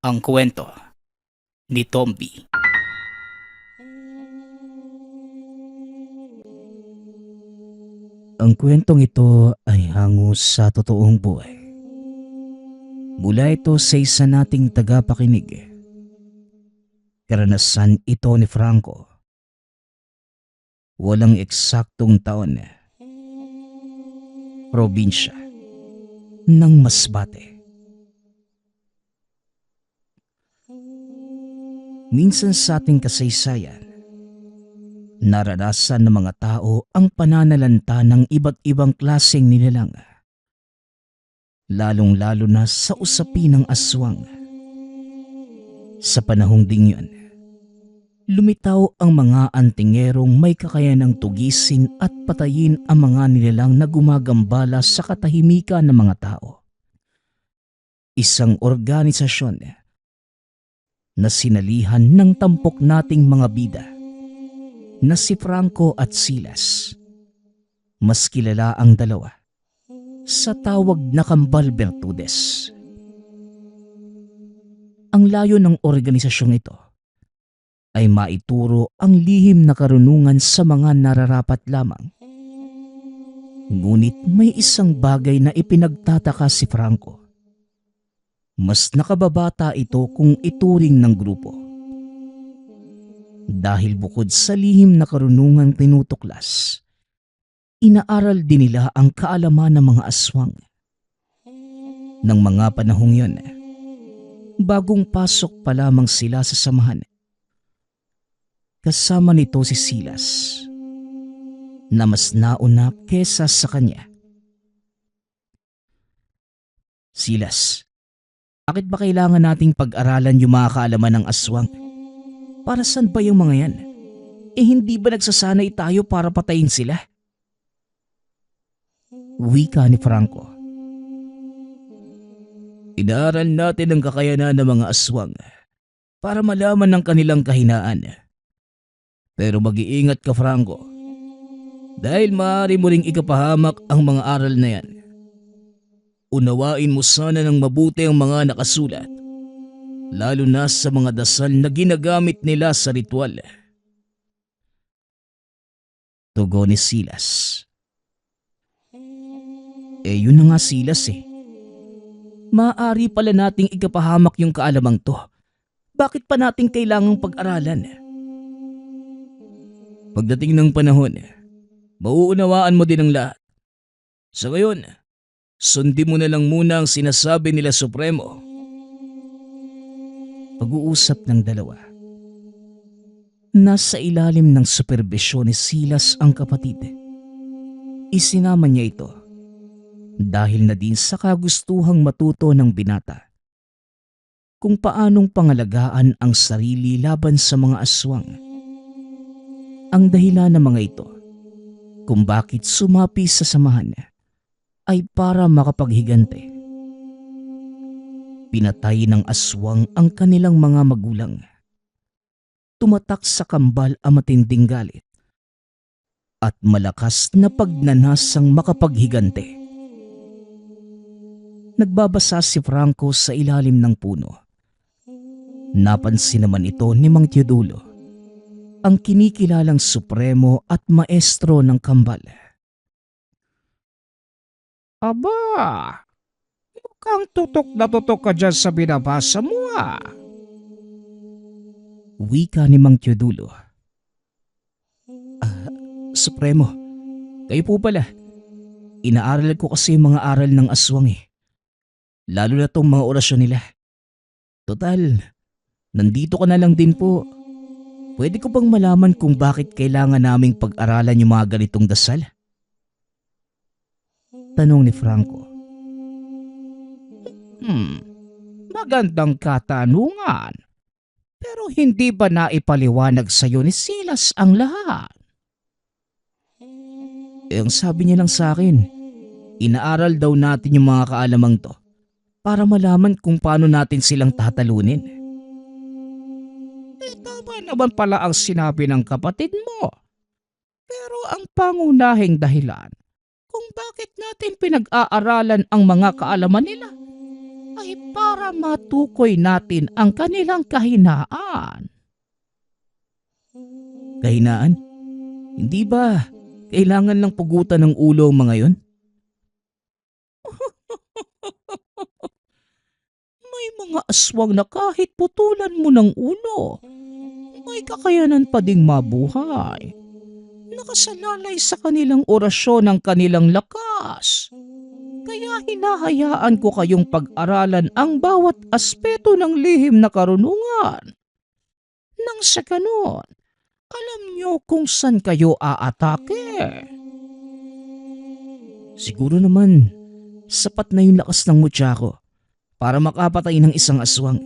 Ang kwento ni Tomby. Ang kwentong ito ay hango sa totoong buhay. Mula ito sa isa nating tagapakinig. Karanasan ito ni Franco. Walang eksaktong taon. Probinsya ng Masbate. Minsan sa ating kasaysayan, naranasan ng mga tao ang pananalanta ng iba't ibang klaseng nilalang. Lalong-lalo na sa usapin ng aswang. Sa panahong ding yun, lumitaw ang mga antingerong may kakayanang tugisin at patayin ang mga nilalang na gumagambala sa katahimikan ng mga tao. Isang organisasyon na sinalihan ng tampok nating mga bida na si Franco at Silas. Mas kilala ang dalawa sa tawag na Kambal Bertudes. Ang layo ng organisasyong ito ay maituro ang lihim na karunungan sa mga nararapat lamang. Ngunit may isang bagay na ipinagtataka si Franco. Mas nakababata ito kung ituring ng grupo. Dahil bukod sa lihim na karunungang tinutuklas, inaaral din nila ang kaalaman ng mga aswang. Nang mga panahong yun, bagong pasok pa lamang sila sa samahan. Kasama nito si Silas, na mas nauna kesa sa kanya. Silas, bakit ba kailangan nating pag-aralan yung mga kaalaman ng aswang? Para saan ba yung mga yan? Hindi ba nagsasanay tayo para patayin sila? Wika ni Franco. Inaaral natin ang kakayanan ng mga aswang para malaman ang kanilang kahinaan. Pero mag-iingat ka, Franco. Dahil maaari mo ring ikapahamak ang mga aral na yan. Unawain mo sana ng mabuti ang mga nakasulat, lalo na sa mga dasal na ginagamit nila sa ritual. Tugon ni Silas. Yun na nga, Silas Maaari pala nating ikapahamak yung kaalamang to. Bakit pa nating kailangang pag-aralan? Pagdating ng panahon, mauunawaan mo din ang lahat. Sa ngayon, sundin mo na lang muna ang sinasabi nila Supremo. Pag-uusap ng dalawa. Nasa ilalim ng superbisyon ni Silas ang kapatid. Isinama niya ito dahil na din sa kagustuhang matuto ng binata kung paanong pangalagaan ang sarili laban sa mga aswang. Ang dahilan ng mga ito kung bakit sumapi sa samahan ay para makapaghigante. Pinatay ng aswang ang kanilang mga magulang. Tumatak sa kambal ang matinding galit at malakas na pagnanasang makapaghigante. Nagbabasa si Franco sa ilalim ng puno. Napansin naman ito ni Mang Teodulo, ang kinikilalang supremo at maestro ng kambal. Aba, mukhang tutok na tutok ka dyan sa binabasa mo Wika ni Mang Teodulo. Supremo, kayo po pala. Inaaral ko kasi mga aral ng aswang Lalo na tong mga orasyon nila. Total, nandito ka na lang din po. Pwede ko bang malaman kung bakit kailangan naming pag-aralan yung mga ganitong dasal? Tanong ni Franco. Magandang katanungan. Pero hindi ba naipaliwanag sa'yo ni Silas ang lahat? Ang sabi niya lang sa akin, inaaral daw natin yung mga kaalamang to para malaman kung paano natin silang tatalunin. Tama naman pala ang sinabi ng kapatid mo. Pero ang pangunahing dahilan kung bakit natin pinag-aaralan ang mga kaalaman nila ay para matukoy natin ang kanilang kahinaan. Kahinaan? Hindi ba kailangan lang pugutan ng ulo ang mga yon? May mga aswang na kahit putulan mo ng ulo, may kakayanan pa ding mabuhay. Nakasalalay sa kanilang orasyon ang kanilang lakas. Kaya hinahayaan ko kayong pag-aralan ang bawat aspeto ng lihim na karunungan. Nang sa ganon, alam nyo kung saan kayo aatake. Siguro naman, sapat na yung lakas ng mutya ko para makapatay ng isang aswang.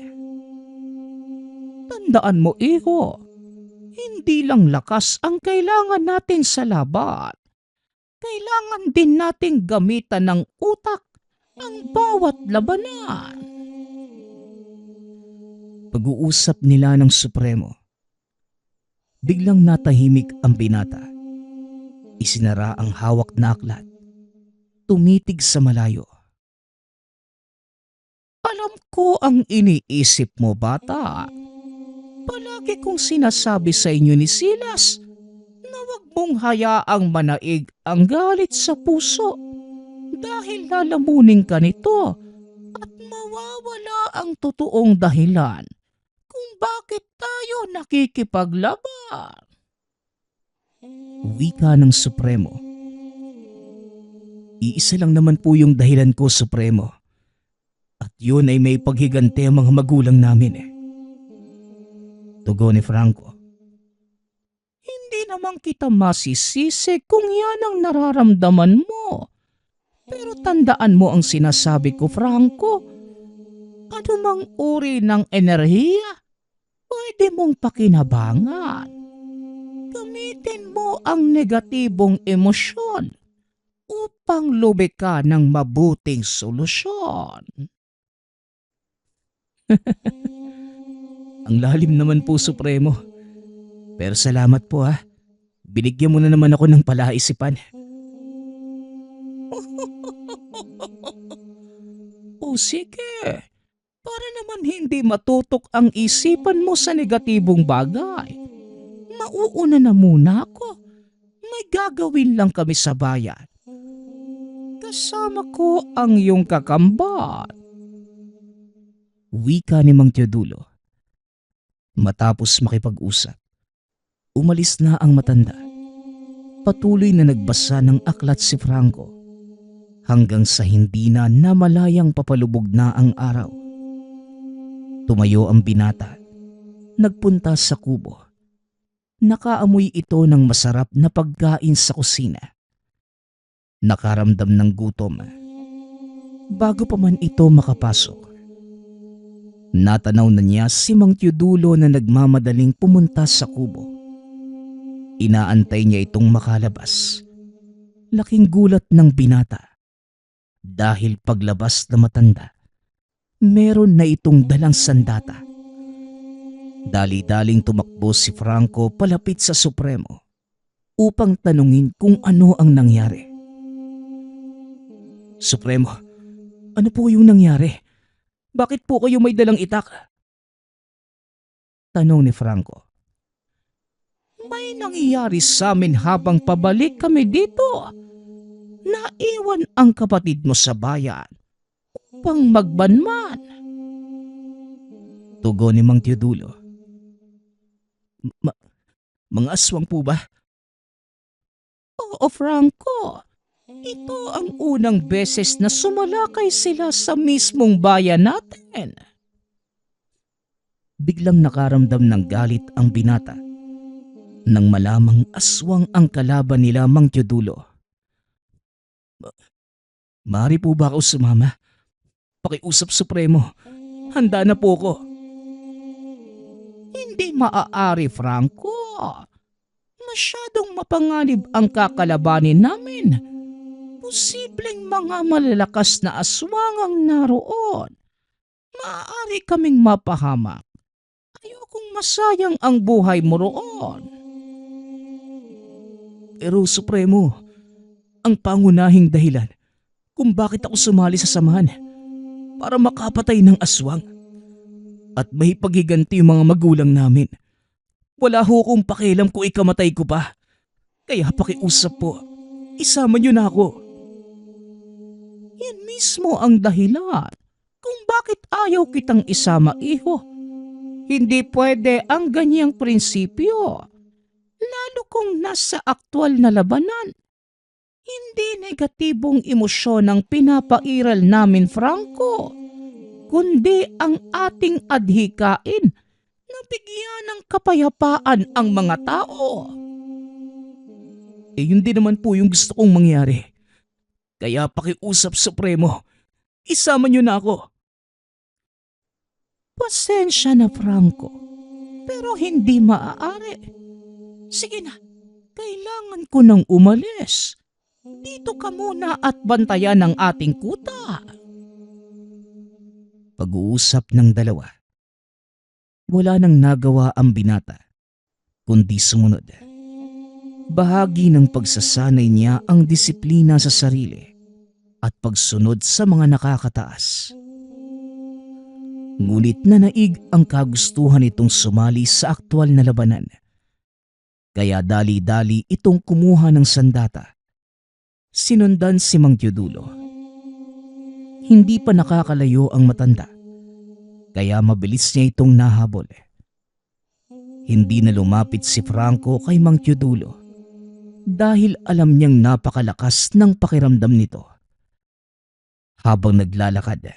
Tandaan mo, iho, hindi lang lakas ang kailangan natin sa laban. Kailangan din nating gamitan ng utak ang bawat labanan. Pag-uusap nila ng Supremo. Biglang natahimik ang binata. Isinara ang hawak na aklat. Tumitig sa malayo. Alam ko ang iniisip mo, bata. Palagi kong sinasabi sa inyo ni Silas na wag mong hayaang manaig ang galit sa puso dahil lalamunin ka nito at mawawala ang totoong dahilan kung bakit tayo nakikipaglaban. Wika ng Supremo. Iisa lang naman po yung dahilan ko, Supremo. At yun ay may paghigante ang mga magulang namin eh. Tugon ni Franco. Hindi naman kita masisisi kung yan ang nararamdaman mo. Pero tandaan mo ang sinasabi ko, Franco. Anumang uri ng enerhiya, pwede mong pakinabangan. Gamitin mo ang negatibong emosyon upang lumika ng mabuting solusyon. Ang lalim naman po, Supremo. Pero salamat po ha. Binigyan mo na naman ako ng palaisipan. O sige. Para naman hindi matutok ang isipan mo sa negatibong bagay. Mauuna na muna ako. May gagawin lang kami sa bayan. Kasama ko ang iyong kakambat. Wika ni Mang Teodulo. Matapos makipag-usap, umalis na ang matanda. Patuloy na nagbasa ng aklat si Franco hanggang sa hindi na namalayang papalubog na ang araw. Tumayo ang binata, nagpunta sa kubo. Nakaamoy ito ng masarap na pagkain sa kusina. Nakaramdam ng gutom. Bago pa man ito makapasok, natanaw na niya si Mang Teodulo na nagmamadaling pumunta sa kubo. Inaantay niya itong makalabas. Laking gulat ng binata. Dahil paglabas na matanda, meron na itong dalang sandata. Dali-daling tumakbo si Franco palapit sa Supremo upang tanungin kung ano ang nangyari. Supremo, ano po yung nangyari? Bakit po kayo may dalang itak? Tanong ni Franco. May nangyayari sa amin habang pabalik kami dito. Naiwan ang kapatid mo sa bayan upang magbanman. Tugon ni Mang Teodulo. Mga aswang po ba? Oo, Franco. Ito ang unang beses na sumalakay sila sa mismong bayan natin. Biglang nakaramdam ng galit ang binata nang malamang aswang ang kalaban nila, Mang Teodulo. Maaari po ba ako sumama? Pakiusap, Supremo. Handa na po ko. Hindi maaari, Franco. Masyadong mapanganib ang kakalabanin namin. Posibleng mga malalakas na aswang ang naroon. Maaari kaming mapahamak. Ayokong masayang ang buhay mo roon. Pero Supremo, ang pangunahing dahilan kung bakit ako sumali sa samahan, para makapatay ng aswang. At may paghiganti yung mga magulang namin. Wala ho akong pakialam kung ikamatay ko pa. Kaya pakiusap po, isama niyo na ako. Yan mismo ang dahilan kung bakit ayaw kitang isama, iho. Hindi pwede ang ganyang prinsipyo. Lalo kung nasa aktwal na labanan. Hindi negatibong emosyon ang pinapairal namin, Franco, kundi ang ating adhikain na bigyan ng kapayapaan ang mga tao. Yun din naman po yung gusto kong mangyari. Kaya pakiusap, Supremo, isama niyo na ako. Pasensya na, Franco, pero hindi maaari. Sige na, kailangan ko nang umalis. Dito ka muna at bantayan ang ating kuta. Pag-uusap ng dalawa. Wala nang nagawa ang binata, kundi sumunod. Bahagi ng pagsasanay niya ang disiplina sa sarili at pagsunod sa mga nakakataas. Ngunit nanaig ang kagustuhan nitong sumali sa aktwal na labanan. Kaya dali-dali itong kumuha ng sandata. Sinundan si Mang Teodulo. Hindi pa nakakalayo ang matanda, kaya mabilis niya itong nahabol. Hindi na lumapit si Franco kay Mang Teodulo dahil alam niyang napakalakas ng pakiramdam nito. Habang naglalakad,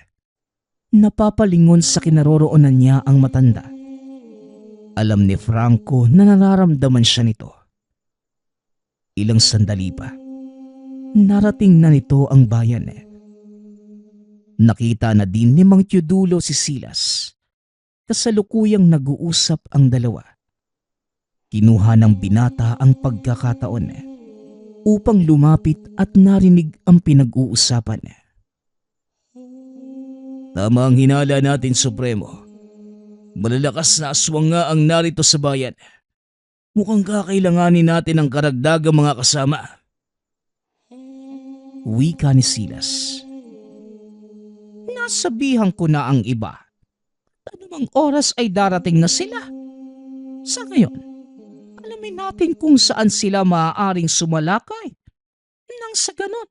napapalingon sa kinaroroonan niya ang matanda. Alam ni Franco na nararamdaman siya nito. Ilang sandali pa, narating na nito ang bayan. Nakita na din ni Mang Teodulo si Silas. Kasalukuyang nag-uusap ang dalawa. Kinuha ng binata ang pagkakataon upang lumapit at narinig ang pinag-uusapan. Tama ang hinala natin, Supremo. Malalakas na aswang nga ang narito sa bayan. Mukhang kakailanganin natin ang karagdagang mga kasama. Wika ni Silas. Nasabihan ko na ang iba. Anumang oras ay darating na sila. Sa ngayon, alamin natin kung saan sila maaaring sumalakay. Nang sa ganon,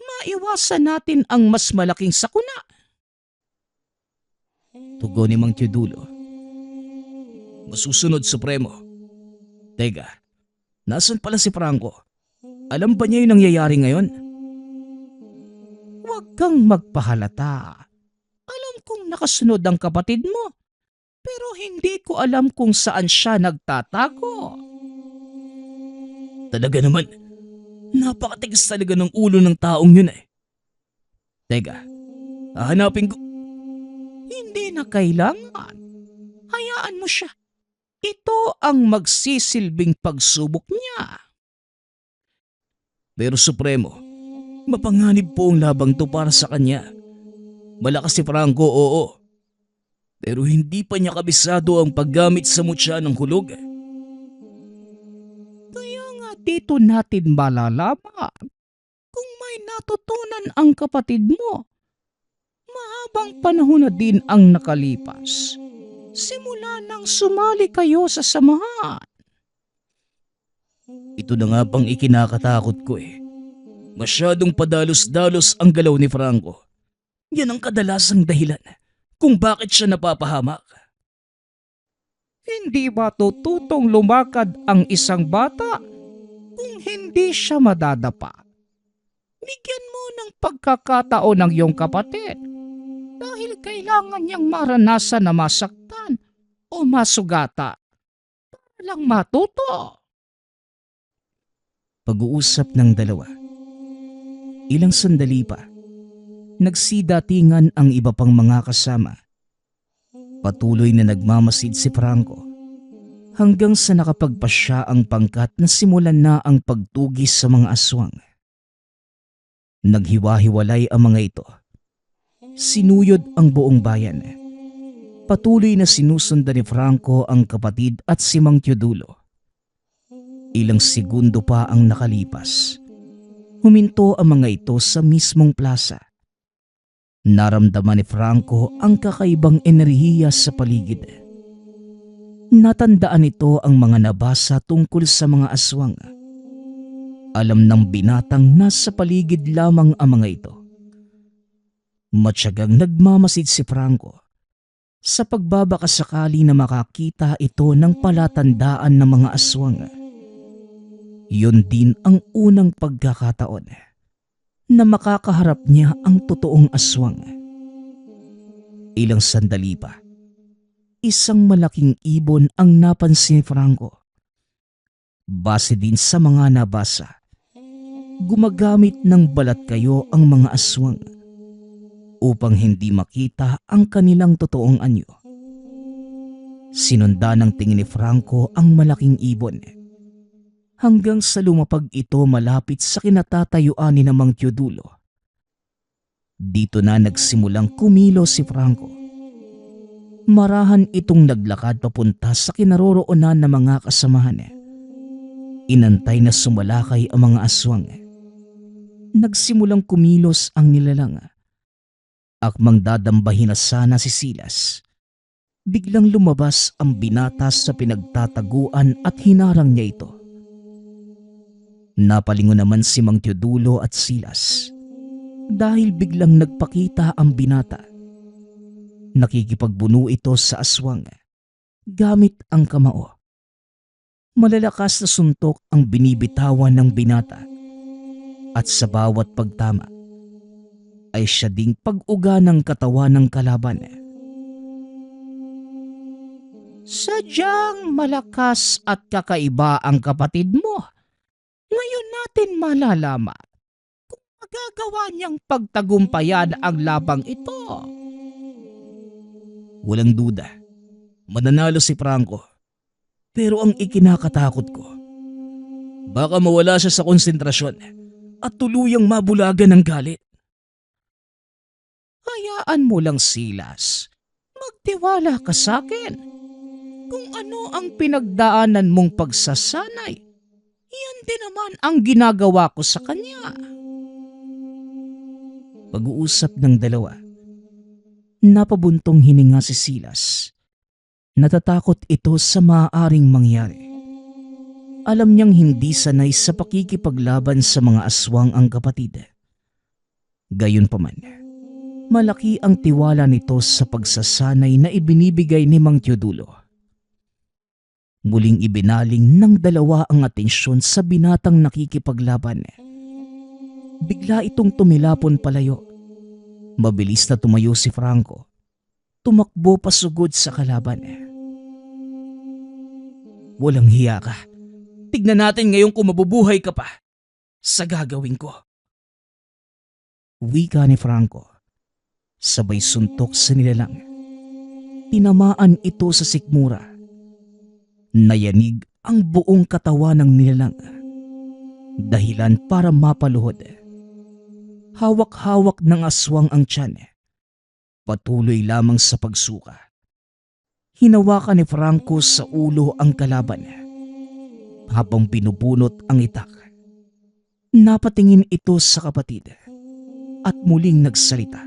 maiwasan natin ang mas malaking sakuna. Tugon ni Mang Teodulo. Masusunod, Supremo. Teka, nasan pala si Franco? Alam ba niya yung nangyayari ngayon? Huwag kang magpahalata. Alam kong nakasunod ang kapatid mo, pero hindi ko alam kung saan siya nagtatago. Talaga naman, napakatigas talaga ng ulo ng taong yun eh. Teka, hahanapin ko. Hindi na kailangan. Hayaan mo siya. Ito ang magsisilbing pagsubok niya. Pero Supremo, mapanganib po ang labang to para sa kanya. Malakas si Franco, oo. Pero hindi pa niya kabisado ang paggamit sa mutya ng hulog. Kaya nga dito natin malalaman kung may natutunan ang kapatid mo. Mahabang panahon na din ang nakalipas. Simula nang sumali kayo sa samahan. Ito na nga bang ikinakatakot ko eh. Masyadong padalos-dalos ang galaw ni Franco. Yan ang kadalasang dahilan kung bakit siya napapahamak. Hindi ba tututong lumakad ang isang bata kung hindi siya madadapa? Bigyan mo ng pagkakataon ng iyong kapatid dahil kailangan niyang maranasan na masaktan o masugata para lang matuto. Pag-uusap ng dalawa. Ilang sandali pa, nagsidatingan ang iba pang mga kasama. Patuloy na nagmamasid si Franco hanggang sa nakapagpasya ang pangkat na simulan na ang pagtugis sa mga aswang. Naghiwa-hiwalay ang mga ito. Sinuyod ang buong bayan. Patuloy na sinusundan ni Franco ang kapatid at si Mang Teodulo. Ilang segundo pa ang nakalipas. Huminto ang mga ito sa mismong plaza. Naramdaman ni Franco ang kakaibang enerhiya sa paligid. Natandaan nito ang mga nabasa tungkol sa mga aswang. Alam ng binatang nasa paligid lamang ang mga ito. Matyagang nagmamasid si Franco sa pagbabakasakali na makakita ito ng palatandaan ng mga aswang. Yun din ang unang pagkakataon na makakaharap niya ang totoong aswang. Ilang sandali pa, isang malaking ibon ang napansin ni Franco. Base din sa mga nabasa, gumagamit ng balat kayo ang mga aswang upang hindi makita ang kanilang totoong anyo. Sinundan ng tingin ni Franco ang malaking ibon hanggang sa lumapag ito malapit sa kinatatayuan ni Mang Teodulo. Dito na nagsimulang kumilo si Franco. Marahan itong naglakad papunta sa kinaroroonan ng mga kasamahan. Inantay na sumalakay ang mga aswang. Nagsimulang kumilos ang nilalang. Akmang dadambahin na sana si Silas, biglang lumabas ang binata sa pinagtataguan at hinarang niya ito. Napalingon naman si Mang Teodulo at Silas dahil biglang nagpakita ang binata. Nakikipagbuno ito sa aswang gamit ang kamao. Malalakas na suntok ang binibitawan ng binata at sa bawat pagtama ay siya ding pag-uga ng katawan ng kalaban. Sadyang malakas at kakaiba ang kapatid mo. Ngayon natin malalaman kung magagawa niyang pagtagumpayan ang labang ito. Walang duda, mananalo si Franco. Pero ang ikinakatakot ko, baka mawala siya sa konsentrasyon at tuluyang mabulagan ng galit. Hayaan mo lang, Silas. Magtiwala ka sa akin. Kung ano ang pinagdaanan mong pagsasanay, yan din naman ang ginagawa ko sa kanya. Pag-uusap ng dalawa, napabuntong hininga si Silas. Natatakot ito sa maaaring mangyari. Alam niyang hindi sanay sa pakikipaglaban sa mga aswang ang kapatid. Gayunpaman, malaki ang tiwala nito sa pagsasanay na ibinibigay ni Mang Teodulo. Muling ibinaling ng dalawa ang atensyon sa binatang nakikipaglaban. Bigla itong tumilapon palayo. Mabilis na tumayo si Franco. Tumakbo pasugod sa kalaban. Walang hiya ka. Tignan natin ngayon kung mabubuhay ka pa sa gagawin ko. Wika ni Franco. Sabay suntok sa nilalang. Tinamaan ito sa sikmura. Nayanig ang buong katawan ng nilalang. Dahilan para mapaluhod. Hawak-hawak ng aswang ang tiyan. Patuloy lamang sa pagsuka. Hinawakan ni Franco sa ulo ang kalaban. Habang binubunot ang itak, napatingin ito sa kapatid at muling nagsalita.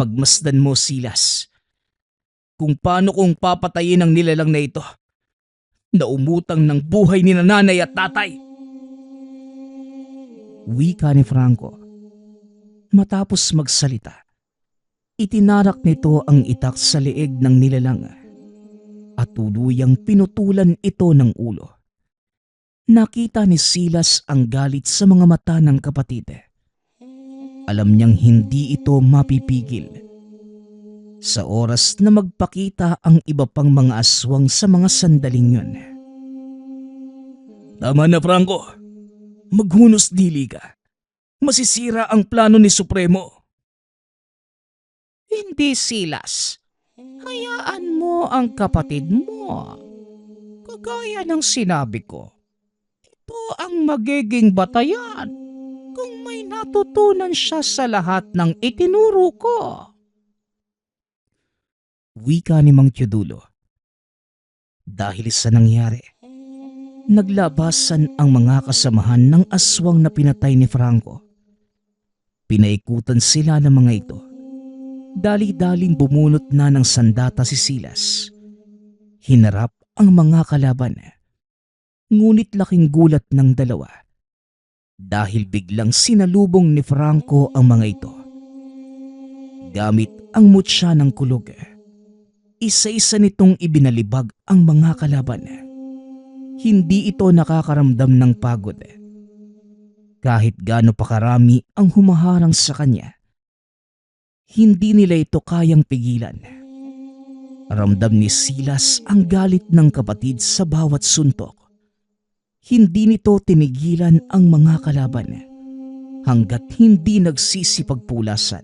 Pagmasdan mo, Silas, kung paano kong papatayin ang nilalang na ito na umutang ng buhay ni nanay at tatay. Wika ni Franco. Matapos magsalita, itinarak nito ang itak sa leeg ng nilalang at tuluyang pinutulan ito ng ulo. Nakita ni Silas ang galit sa mga mata ng kapatid. Alam niyang hindi ito mapipigil. Sa oras na magpakita ang iba pang mga aswang sa mga sandaling yun. Tama na, Franco. Maghunos dili ka. Masisira ang plano ni Supremo. Hindi, Silas. Hayaan mo ang kapatid mo. Kagaya ng sinabi ko, ito ang magiging batayan kung may natutunan siya sa lahat ng itinuro ko. Wika ni Mang Teodulo. Dahil sa nangyari, naglabasan ang mga kasamahan ng aswang na pinatay ni Franco. Pinaikutan sila ng mga ito. Dali-daling bumunot na ng sandata si Silas. Hinarap ang mga kalaban. Ngunit laking gulat ng dalawa dahil biglang sinalubong ni Franco ang mga ito. Gamit ang mutya ng kulog, isa-isa nitong ibinalibag ang mga kalaban. Hindi ito nakakaramdam ng pagod. Kahit gaano pa karami ang humaharang sa kanya, hindi nila ito kayang pigilan. Ramdam ni Silas ang galit ng kapatid sa bawat suntok. Hindi nito tinigilan ang mga kalaban hanggat hindi nagsisipagpulasan.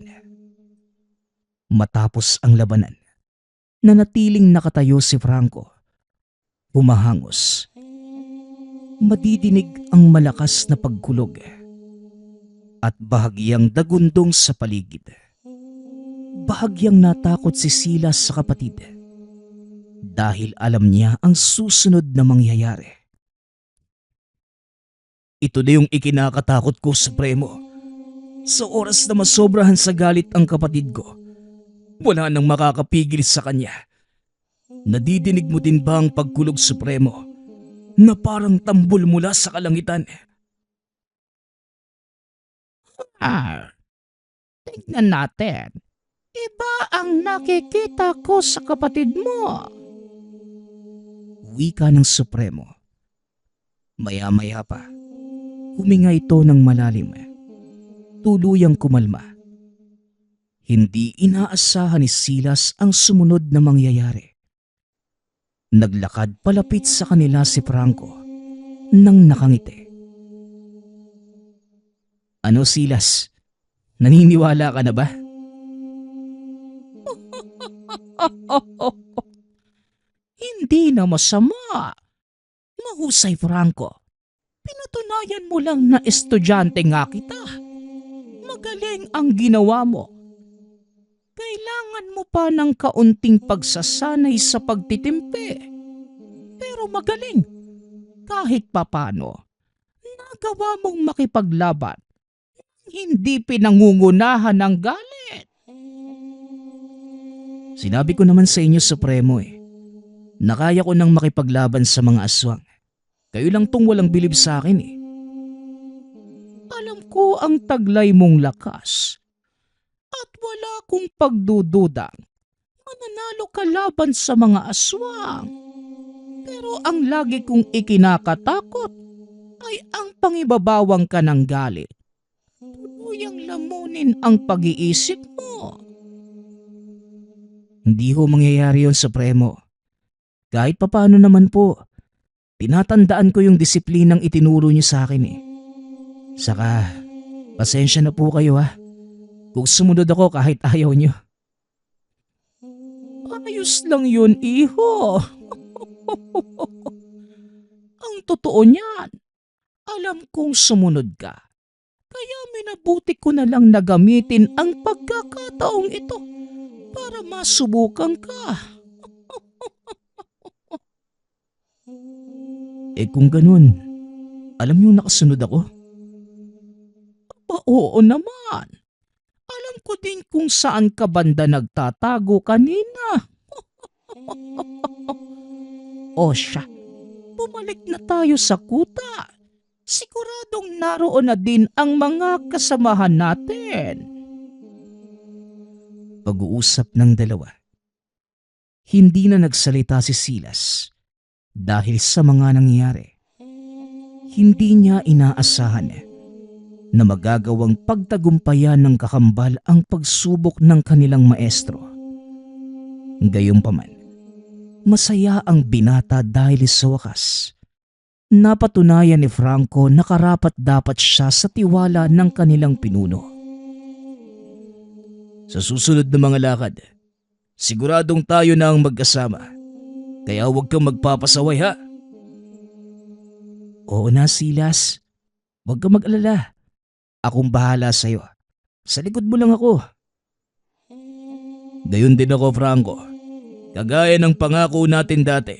Matapos ang labanan, nanatiling nakatayo si Franco. Humahangos. Madidinig ang malakas na pagkulog at bahagyang dagundong sa paligid. Bahagyang natakot si Silas sa kapatid dahil alam niya ang susunod na mangyayari. Ito na yung ikinakatakot ko, Supremo. Sa oras na masobrahan sa galit ang kapatid ko, wala nang makakapigil sa kanya. Nadidinig mo din ba ang pagkulog, Supremo, na parang tambol mula sa kalangitan? Tingnan natin. Iba ang nakikita ko sa kapatid mo. Wika ng Supremo. Maya-maya pa, huminga ito ng malalim. Tuluyang kumalma. Hindi inaasahan ni Silas ang sumunod na mangyayari. Naglakad palapit sa kanila si Franco nang nakangiti. Ano, Silas? Naniniwala ka na ba? Hindi na masama. Mahusay, Franco. Pinatunayan mo lang na estudyante nga kita. Magaling ang ginawa mo. Kailangan mo pa ng kaunting pagsasanay sa pagtitimpi. Pero magaling. Kahit papano, nagawa mong makipaglaban. Hindi pinangungunahan ng galit. Sinabi ko naman sa inyo, Supremo, na kaya ko nang makipaglaban sa mga aswang. Kayo lang tong walang bilib sa akin . Alam ko ang taglay mong lakas. At wala kong pagdududang mananalo ka laban sa mga aswang. Pero ang lagi kong ikinakatakot ay ang pangibabawang ka ng galit. Tuluyang lamunin ang pag-iisip mo. Hindi ho mangyayari yun, Supremo. Kahit papaano naman po, tinatandaan ko yung disiplinang itinuro niyo sa akin . Saka, pasensya na po kayo kung sumunod ako kahit ayaw niyo. Ayos lang yun, iho. Ang totoo niyan, alam kong sumunod ka. Kaya minabuti ko na lang na gamitin ang pagkakataong ito para masubukan ka. Kung ganun, alam niyo nakasunod ako? Oo naman. Alam ko din kung saan ka banda nagtatago kanina. O siya, bumalik na tayo sa kuta. Siguradong naroon na din ang mga kasamahan natin. Pag-uusap ng dalawa. Hindi na nagsalita si Silas dahil sa mga nangyayari. Hindi niya inaasahan na magagawang pagtagumpayan ng kakambal ang pagsubok ng kanilang maestro. Gayunpaman, masaya ang binata dahil sa wakas. Napatunayan ni Franco na karapat-dapat siya sa tiwala ng kanilang pinuno. Sa susunod na mga lakad, siguradong tayo na ang magkasama. Kaya huwag kang magpapasaway, ha? Oo na, Silas. Huwag kang mag-alala. Akong bahala sa'yo. Sa likod mo lang ako. Gayon din ako, Franco. Kagaya ng pangako natin dati.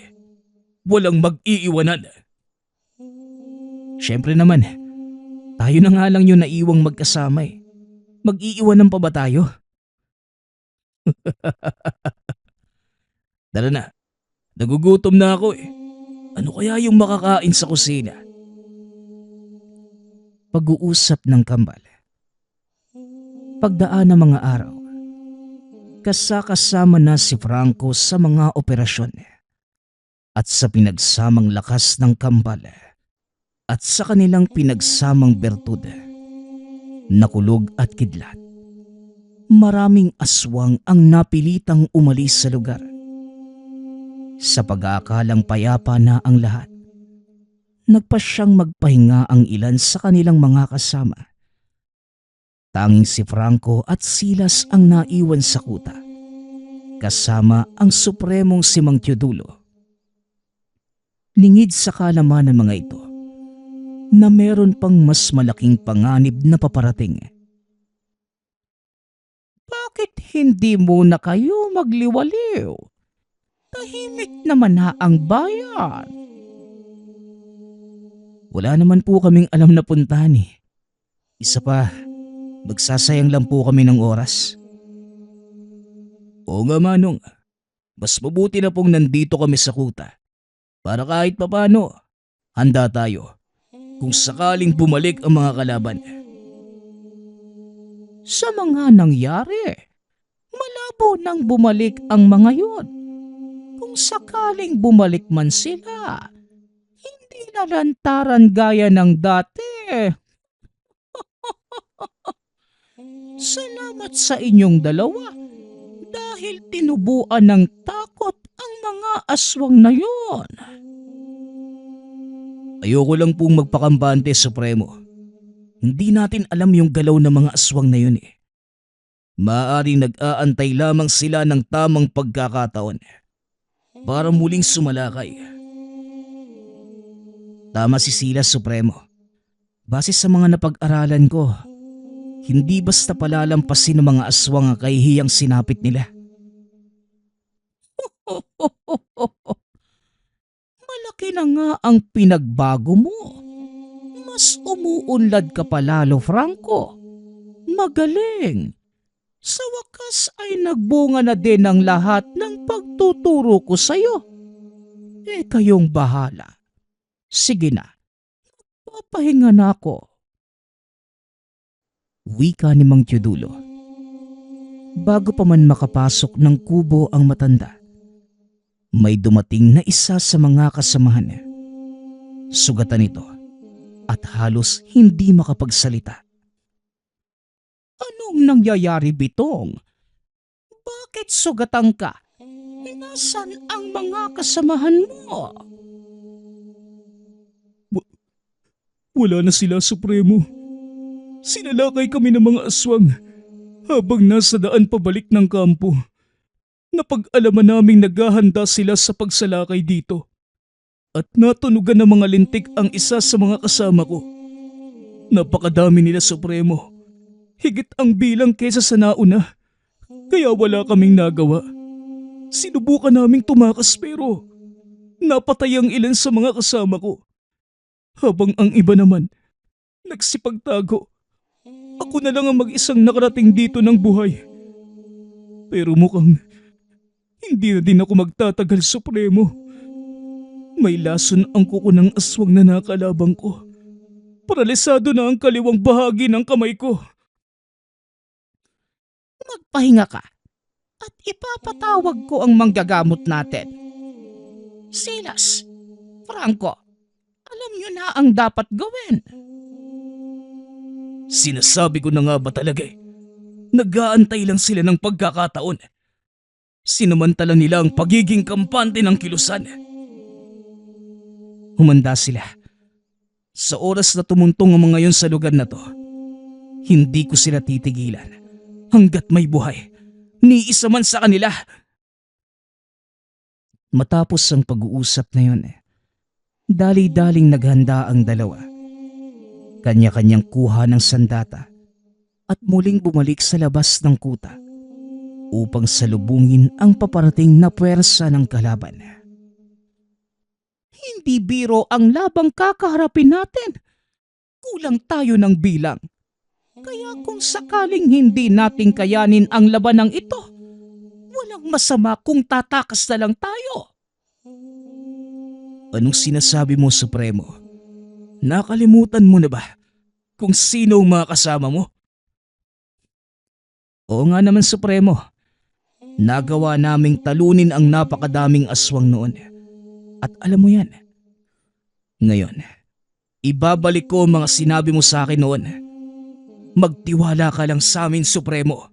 Walang mag-iiwanan. Siyempre naman, tayo na nga lang yung naiwang magkasama . Mag-iiwanan pa ba tayo? Tara na, nagugutom na ako eh. Ano kaya yung makakain sa kusina? Pag-uusap ng kambal. Pagdaan ng mga araw, kasama na si Franco sa mga operasyon at sa pinagsamang lakas ng kambal at sa kanilang pinagsamang bertud, nakulog at kidlat. Maraming aswang ang napilitang umalis sa lugar. Sa pag-aakalang payapa na ang lahat, nagpasyang magpahinga ang ilan sa kanilang mga kasama. Tanging si Franco at Silas ang naiwan sa kuta, kasama ang supremong si Mang Teodulo. Lingid sa kalaman ng mga ito na meron pang mas malaking panganib na paparating. Bakit hindi muna kayo magliwaliw? Tahimik naman na ang bayan. Wala naman po kaming alam na puntahan eh. Isa pa, magsasayang lang po kami ng oras. Oo nga Manong, mas mabuti na pong nandito kami sa kuta. Para kahit papano, handa tayo kung sakaling bumalik ang mga kalaban. Sa mga nangyari, malabo nang bumalik ang mga yon. Kung sakaling bumalik man sila, hindi na lantaran gaya ng dati. Salamat sa inyong dalawa dahil tinubuan ng takot ang mga aswang na yon. Ayoko lang pong magpakambante, Supremo. Hindi natin alam yung galaw ng mga aswang na yun eh. Maaaring nag-aantay lamang sila ng tamang pagkakataon para muling sumalakay. Tama si Silas, Supremo. Base sa mga napag-aralan ko, hindi basta palalampasin ng mga aswang ang kahihiyang sinapit nila. Malaki na nga ang pinagbago mo. Mas umuunlad ka pa lalo, Franco. Magaling. Sa wakas ay nagbunga na din ang lahat ng pagtuturo ko sa'yo. Kayong bahala. Sige na. Papahinga na ako. Wika ni Mang Teodulo. Bago pa man makapasok ng kubo ang matanda, may dumating na isa sa mga kasamahan. Sugatan ito at halos hindi makapagsalita. Anong nangyayari, Bitong? Bakit sugatan ka? Nasaan ang mga kasamahan mo? Wala na sila, Supremo. Sinalakay kami ng mga aswang habang nasa daan pabalik ng kampo. Napag-alaman naming naghahanda sila sa pagsalakay dito. At natunugan ng mga lintik ang isa sa mga kasama ko. Napakadami nila, Supremo. Higit ang bilang kesa sa nauna. Kaya wala kaming nagawa. Sinubukan naming tumakas pero napatay ang ilan sa mga kasama ko. Habang ang iba naman, nagsipagtago. Ako na lang ang mag-isang nakarating dito ng buhay. Pero mukhang hindi na din ako magtatagal, Supremo. May lason ang kuko ng aswang na nakalabang ko. Paralisado na ang kaliwang bahagi ng kamay ko. Magpahinga ka at ipapatawag ko ang manggagamot natin. Silas, Franco, alam niyo na ang dapat gawin. Sinasabi ko na nga ba talaga eh. Nag-aantay lang sila ng pagkakataon. Sinamantala nila ang pagiging kampante ng kilusan. Humanda sila. Sa oras na tumuntong ang mga yon sa lugar na to, hindi ko sila titigilan. Hanggat may buhay, ni isa man sa kanila. Matapos ang pag-uusap na yun, dali-daling naghanda ang dalawa. Kanya-kanyang kuha ng sandata at muling bumalik sa labas ng kuta upang salubungin ang paparating na puwersa ng kalaban. Hindi biro ang labang kakaharapin natin. Kulang tayo ng bilang. Kaya kung sakaling hindi natin kayanin ang labanang ito, walang masama kung tatakas na lang tayo. Anong sinasabi mo, Supremo? Nakalimutan mo na ba kung sino ang mga kasama mo? Oo nga naman, Supremo. Nagawa naming talunin ang napakadaming aswang noon. At alam mo yan. Ngayon, ibabalik ko ang mga sinabi mo sa akin noon. Magtiwala ka lang sa amin, Supremo.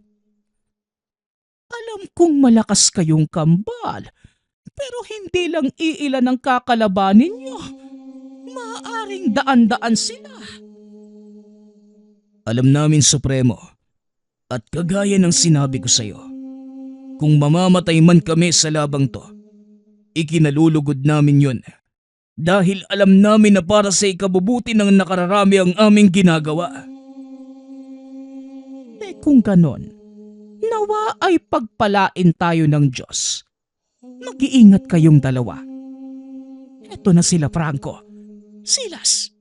Alam kong malakas kayong kambal, pero hindi lang iilan ang kakalabanin nyo. Maaaring daan-daan sila. Alam namin, Supremo. At kagaya ng sinabi ko sa iyo, kung mamamatay man kami sa labang to, ikinalulugod namin yun. Dahil alam namin na para sa ikabubuti ng nakararami ang aming ginagawa. Kung ganon, nawa ay pagpalain tayo ng Diyos. Mag-iingat kayong dalawa. Eto na sila, Franco. Silas!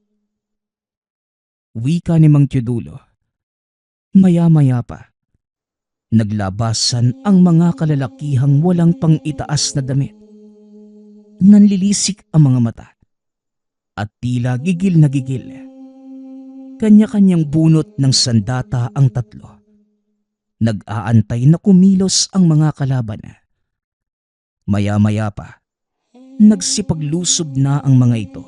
Wika ni Mang Teodulo. Maya-maya pa, naglabasan ang mga kalalakihang walang pang-itaas na damit. Nanlilisik ang mga mata at tila gigil na gigil. Kanya-kanyang bunot ng sandata ang tatlo. Nag-aantay na kumilos ang mga kalaban. Maya-maya pa, nagsipaglusob na ang mga ito.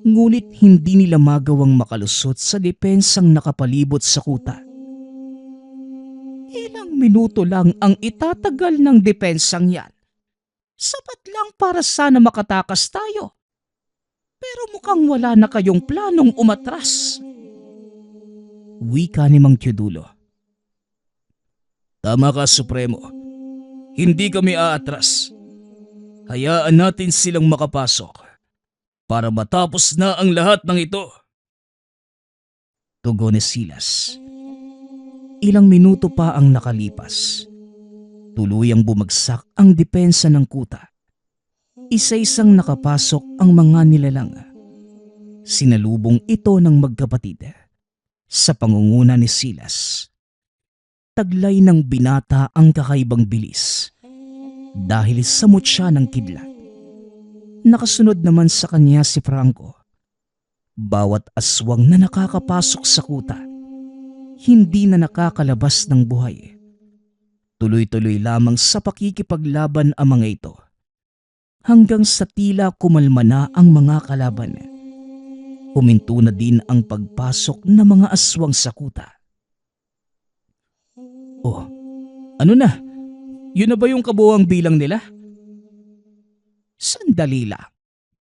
Ngunit hindi nila magawang makalusot sa depensang nakapalibot sa kuta. Ilang minuto lang ang itatagal ng depensang yan. Sapat lang para sana makatakas tayo. Pero mukhang wala na kayong planong umatras. Wika ni Mang Teodulo. Tama ka, Supremo. Hindi kami aatras. Hayaan natin silang makapasok para matapos na ang lahat ng ito. Tugon ni Silas. Ilang minuto pa ang nakalipas. Tuluyang bumagsak ang depensa ng kuta. Isa-isang nakapasok ang mga nilalang. Sinalubong ito ng magkapatid sa pangunguna ni Silas. Taglay ng binata ang kakaibang bilis dahil sa mutya ng kidlat. Nakasunod naman sa kanya si Franco. Bawat aswang na nakakapasok sa kuta, hindi na nakakalabas ng buhay. Tuloy-tuloy lamang sa pakikipaglaban ang mga ito. Hanggang sa tila kumalma na ang mga kalaban. Huminto na din ang pagpasok ng mga aswang sa kuta. Oh, ano na? Yun na ba yung kabuuang bilang nila? Sandali lang.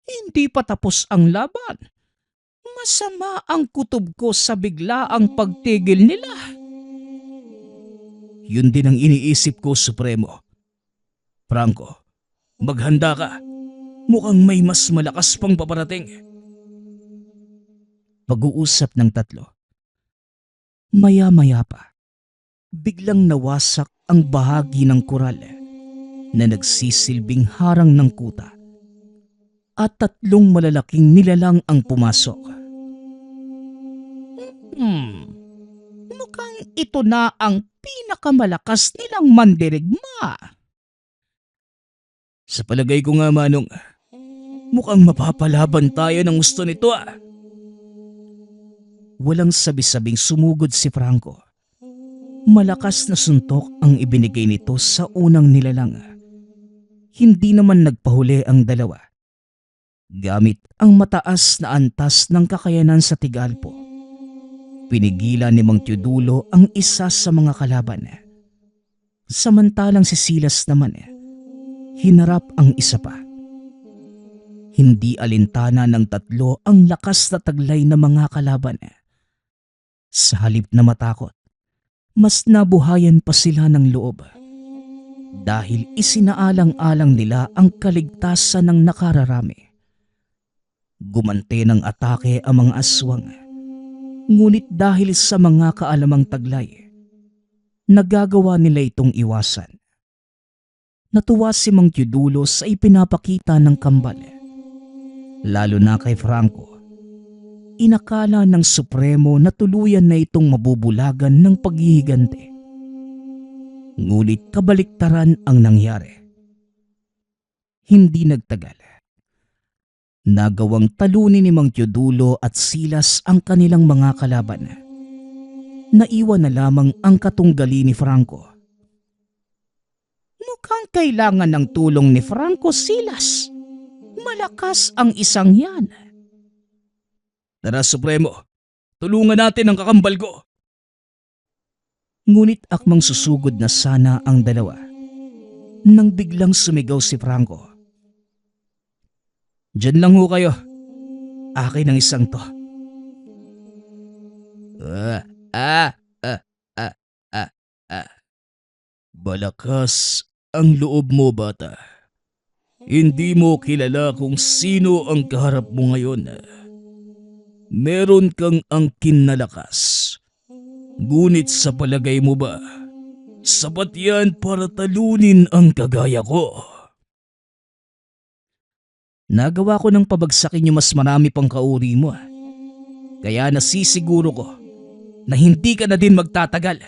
Hindi pa tapos ang laban. Masama ang kutob ko sa biglaang pagtigil nila. Yun din ang iniisip ko, Supremo. Franco, maghanda ka. Mukhang may mas malakas pang paparating. Pag-uusap ng tatlo. Maya-maya pa, biglang nawasak ang bahagi ng kural na nagsisilbing harang ng kuta at tatlong malalaking nilalang ang pumasok. Mukhang ito na ang pinakamalakas nilang mandirigma. Sa palagay ko nga, Manong, mukhang mapapalaban tayo ng gusto nito ah. Walang sabi-sabing sumugod si Franco. Malakas na suntok ang ibinigay nito sa unang nilalang. Hindi naman nagpahuli ang dalawa. Gamit ang mataas na antas ng kakayanan sa tigalpo, pinigilan ni Mang Teodulo ang isa sa mga kalaban. Samantalang si Silas naman, hinarap ang isa pa. Hindi alintana ng tatlo ang lakas na taglay ng mga kalaban. Sa halip na matakot, mas nabuhayan pa sila ng loob dahil isinaalang-alang nila ang kaligtasan ng nakararami. Gumante ng atake ang mga aswang, ngunit dahil sa mga kaalamang taglay, nagagawa nila itong iwasan. Natuwa si Mang Teodulo sa ipinapakita ng kambal, lalo na kay Franco. inakala ng Supremo na tuluyan na itong mabubulagan ng paghihigante. Ngunit kabaliktaran ang nangyari. Hindi nagtagal. Nagawang talunin ni Mang Teodulo at Silas ang kanilang mga kalaban. Naiwan na lamang ang katunggali ni Franco. Mukhang kailangan ng tulong ni Franco, Silas. Malakas ang isang yan. Tara, Supremo, tulungan natin ang kakambal ko. Ngunit akmang susugod na sana ang dalawa nang biglang sumigaw si Franco. Diyan lang ho kayo. Akin ang isang to. Balakas ang loob mo, bata. Hindi mo kilala kung sino ang kaharap mo ngayon. Meron kang angkin na lakas. Ngunit sa palagay mo ba, sapat yan para talunin ang kagaya ko? Nagawa ko ng pabagsakin yung mas marami pang kauri mo. Kaya nasisiguro ko na hindi ka na din magtatagal.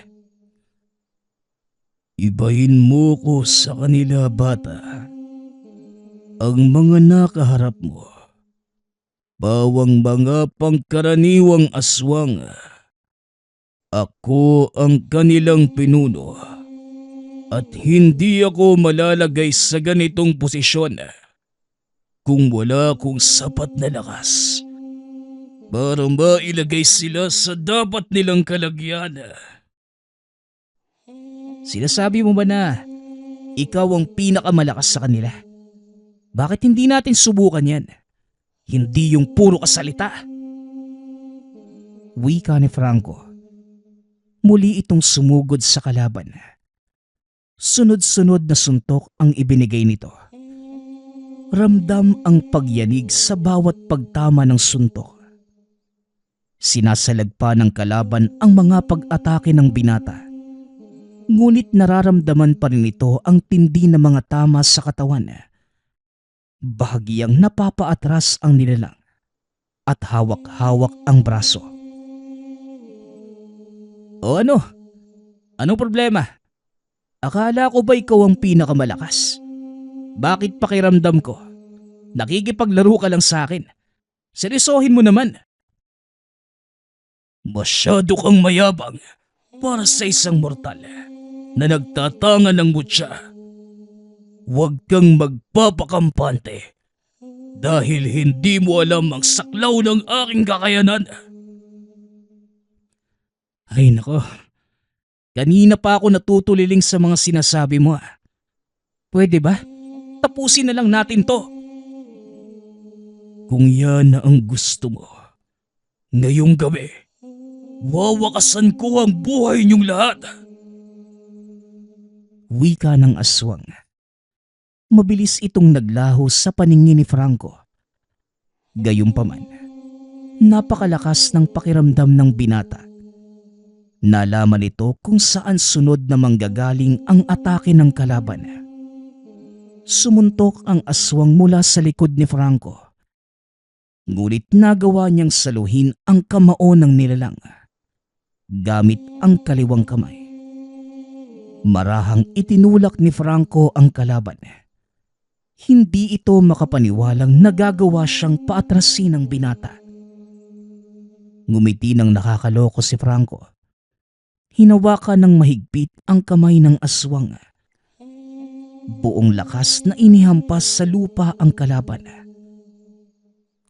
Ibahin mo ko sa kanila, bata. Ang mga nakaharap mo, bawang mga pangkaraniwang aswang. Ako ang kanilang pinuno at hindi ako malalagay sa ganitong posisyon kung wala akong sapat na lakas para mailagay sila sa dapat nilang kalagyan. Sinasabi mo ba na ikaw ang pinakamalakas sa kanila? Bakit hindi natin subukan yan? Hindi yung puro kasalita. Wika ni Franco. Muli itong sumugod sa kalaban. Sunod-sunod na suntok ang ibinigay nito. Ramdam ang pagyanig sa bawat pagtama ng suntok. Sinasalag pa ng kalaban ang mga pag-atake ng binata. Ngunit nararamdaman pa rin ito ang tindi ng mga tama sa katawan. Bahagyang napapaatras ang nilalang at hawak-hawak ang braso. O ano? Anong problema? Akala ko ba ikaw ang pinakamalakas? Bakit pakiramdam ko? Nakikipaglaro ka lang sa akin. Seryosohin mo naman. Masyado kang mayabang para sa isang mortal na nagtatangan ng mutya. Huwag kang magpapakampante dahil hindi mo alam ang saklaw ng aking kakayanan. Ay nako, kanina pa ako natutuliling sa mga sinasabi mo. Pwede ba? Tapusin na lang natin to. Kung yan na ang gusto mo, ngayong gabi, wawakasan ko ang buhay niyong lahat. Wika ng aswang. Mabilis itong naglaho sa paningin ni Franco. Gayunpaman, napakalakas ng pakiramdam ng binata. Nalaman ito kung saan sunod na manggagaling ang atake ng kalaban. Sumuntok ang aswang mula sa likod ni Franco. Ngunit nagawa niyang saluhin ang kamao ng nilalang gamit ang kaliwang kamay. Marahang itinulak ni Franco ang kalaban. Hindi ito makapaniwalang nagagawa siyang paatrasin ng binata. Ngumiti ng nakakaloko si Franco. Hinawakan ng mahigpit ang kamay ng aswang. Buong lakas na inihampas sa lupa ang kalaban.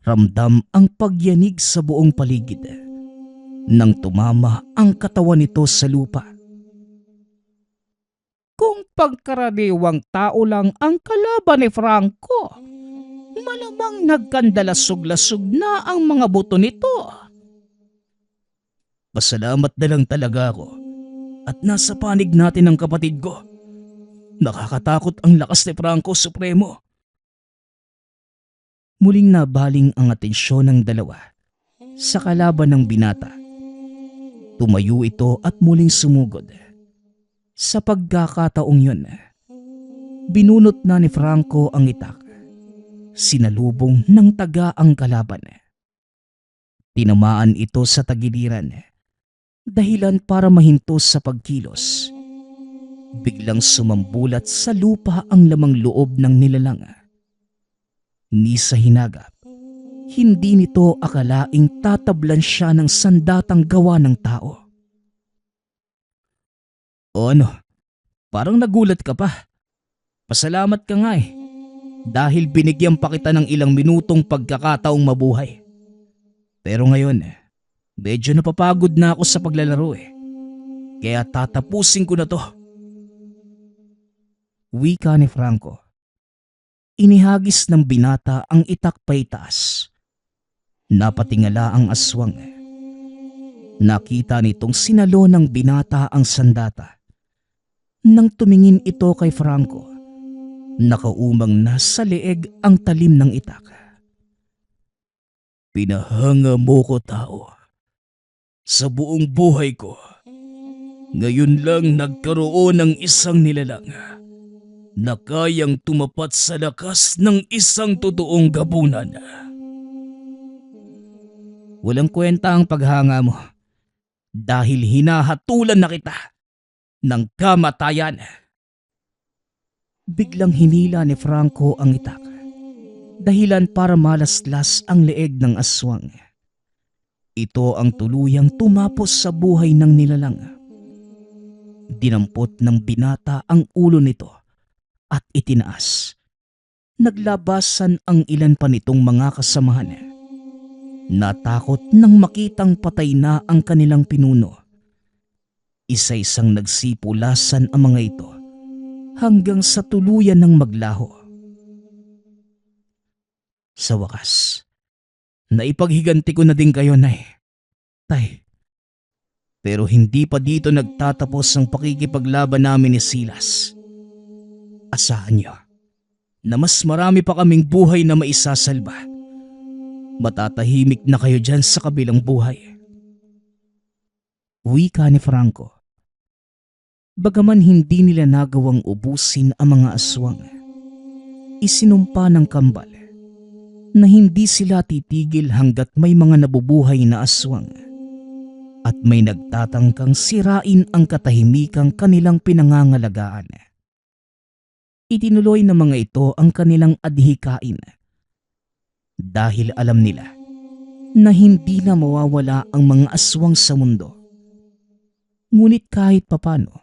Ramdam ang pagyanig sa buong paligid nang tumama ang katawan nito sa lupa. Kung pagkaraniwang tao lang ang kalaban ni Franco, malamang nagkandalasog-lasog na ang mga buto nito. Pasalamat na lang talaga ako at nasa panig natin ang kapatid ko. Nakakatakot ang lakas ni Franco, Supremo. Muling nabaling ang atensyon ng dalawa sa kalaban ng binata. Tumayo ito at muling sumugod. Sa pagkakataong yun, binunot na ni Franco ang itak. Sinalubong ng taga ang kalaban. Tinamaan ito sa tagiliran, dahilan para mahintos sa pagkilos. Biglang sumambulat sa lupa ang lamang loob ng nilalang. Ni sa hinagap, hindi nito akalaing tatablan siya ng sandatang gawa ng tao. O ano, parang nagulat ka pa. Pasalamat ka nga eh, dahil binigyan pa kita ng ilang minutong pagkakataong mabuhay. Pero ngayon, medyo napapagod na ako sa paglalaro eh. Kaya tatapusin ko na to. Wika ni Franco. Inihagis ng binata ang itak paitaas. Napatingala ang aswang. Nakita nitong sinalo ng binata ang sandata. Nang tumingin ito kay Franco, nakaumang na sa leeg ang talim ng itak. Pinahanga mo ko, tao. Sa buong buhay ko, ngayon lang nagkaroon ng isang nilalang na kayang tumapat sa lakas ng isang totoong gabunan. Walang kwenta ang paghanga mo dahil hinahatulan na kita ng kamatayan. Biglang hinila ni Franco ang itak, dahilan para malaslas ang leeg ng aswang. Ito ang tuluyang tumapos sa buhay ng nilalang. Dinampot ng binata ang ulo nito at itinaas. Naglabasan ang ilan pa nitong mga kasamahan. Natakot nang makitang patay na ang kanilang pinuno. Isa-isang nagsipulasan ang mga ito hanggang sa tuluyan ng maglaho. Sa wakas, naipaghiganti ko na din kayo, Nay. Tay. Pero hindi pa dito nagtatapos ang pakikipaglaban namin ni Silas. Asahan niyo na mas marami pa kaming buhay na maisasalba. Matatahimik na kayo dyan sa kabilang buhay. Wika ni Franco. Bagaman hindi nila nagawang ubusin ang mga aswang, isinumpa ng kambal na hindi sila titigil hanggat may mga nabubuhay na aswang at may nagtatangkang sirain ang katahimikang kanilang pinangangalagaan. Itinuloy ng mga ito ang kanilang adhikain dahil alam nila na hindi na mawawala ang mga aswang sa mundo. Ngunit kahit papano,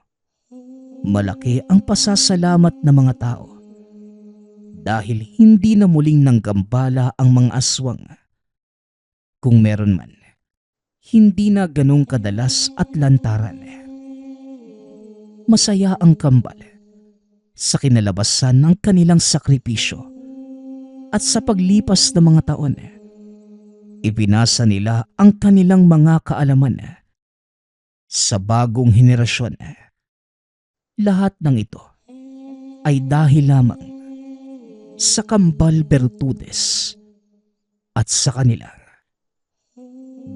malaki ang pasasalamat ng mga tao dahil hindi na muling nanggambala ang mga aswang. Kung meron man, hindi na ganong kadalas at lantaran. Masaya ang kambal sa kinalabasan ng kanilang sakripisyo at sa paglipas ng mga taon, ipinasa nila ang kanilang mga kaalaman sa bagong henerasyon. Lahat ng ito ay dahil lamang sa Kambal Bertudes at sa kanilang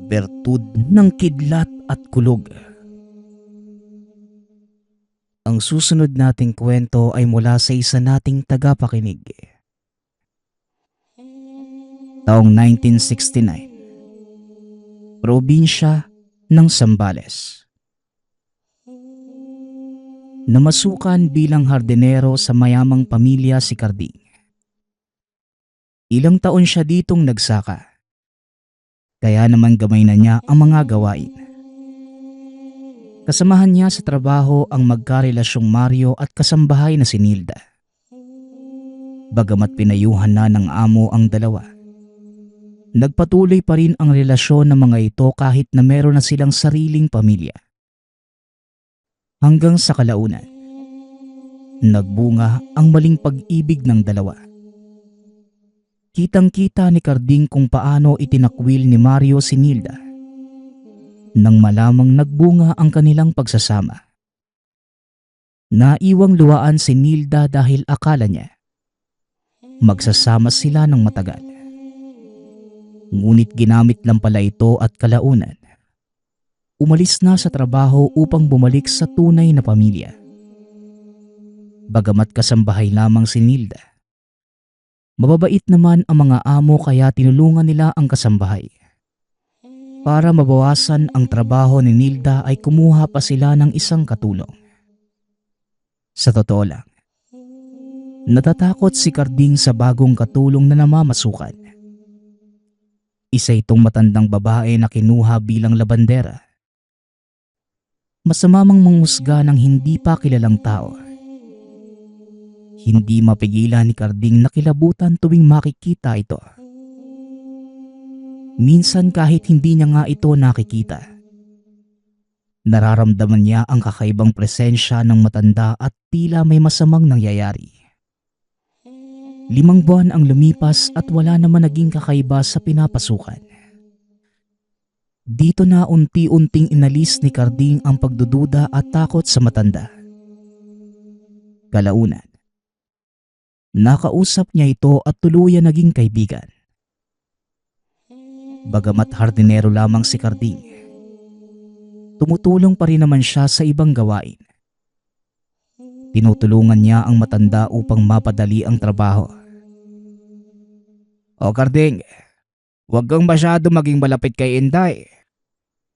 bertud ng kidlat at kulog. Ang susunod nating kwento ay mula sa isa nating tagapakinig. Taong 1969, probinsya ng Zambales. Namasukan bilang hardinero sa mayamang pamilya si Carding. Ilang taon siya ditong nagsaka, kaya naman gamay na niya ang mga gawain. Kasamahan niya sa trabaho ang magkarelasyong Mario at kasambahay na si Nilda. Bagamat pinayuhan na ng amo ang dalawa, nagpatuloy pa rin ang relasyon ng mga ito kahit na meron na silang sariling pamilya. Hanggang sa kalaunan, nagbunga ang maling pag-ibig ng dalawa. Kitang-kita ni Carding kung paano itinakwil ni Mario si Nilda nang malamang nagbunga ang kanilang pagsasama. Naiwang luwaan si Nilda dahil akala niya magsasama sila ng matagal. Ngunit ginamit lang pala ito at kalaunan umalis na sa trabaho upang bumalik sa tunay na pamilya. Bagamat kasambahay lamang si Nilda, mababait naman ang mga amo kaya tinulungan nila ang kasambahay. Para mabawasan ang trabaho ni Nilda ay kumuha pa sila ng isang katulong. Sa totoo lang, natatakot si Carding sa bagong katulong na namamasukan. Isa itong matandang babae na kinuha bilang labandera. Masamamang manghusga ng hindi pa kilalang tao. Hindi mapigilan ni Carding na kilabutan tuwing makikita ito. Minsan kahit hindi niya nga ito nakikita, nararamdaman niya ang kakaibang presensya ng matanda at tila may masamang nangyayari. 5 buwan ang lumipas at wala naman naging kakaiba sa pinapasukan. Dito na unti-unting inalis ni Carding ang pagdududa at takot sa matanda. Kalaunan, nakausap niya ito at tuluyan naging kaibigan. Bagamat hardinero lamang si Carding, tumutulong pa rin naman siya sa ibang gawain. Tinutulungan niya ang matanda upang mapadali ang trabaho. O Carding, huwag kang masyado maging malapit kay Inday.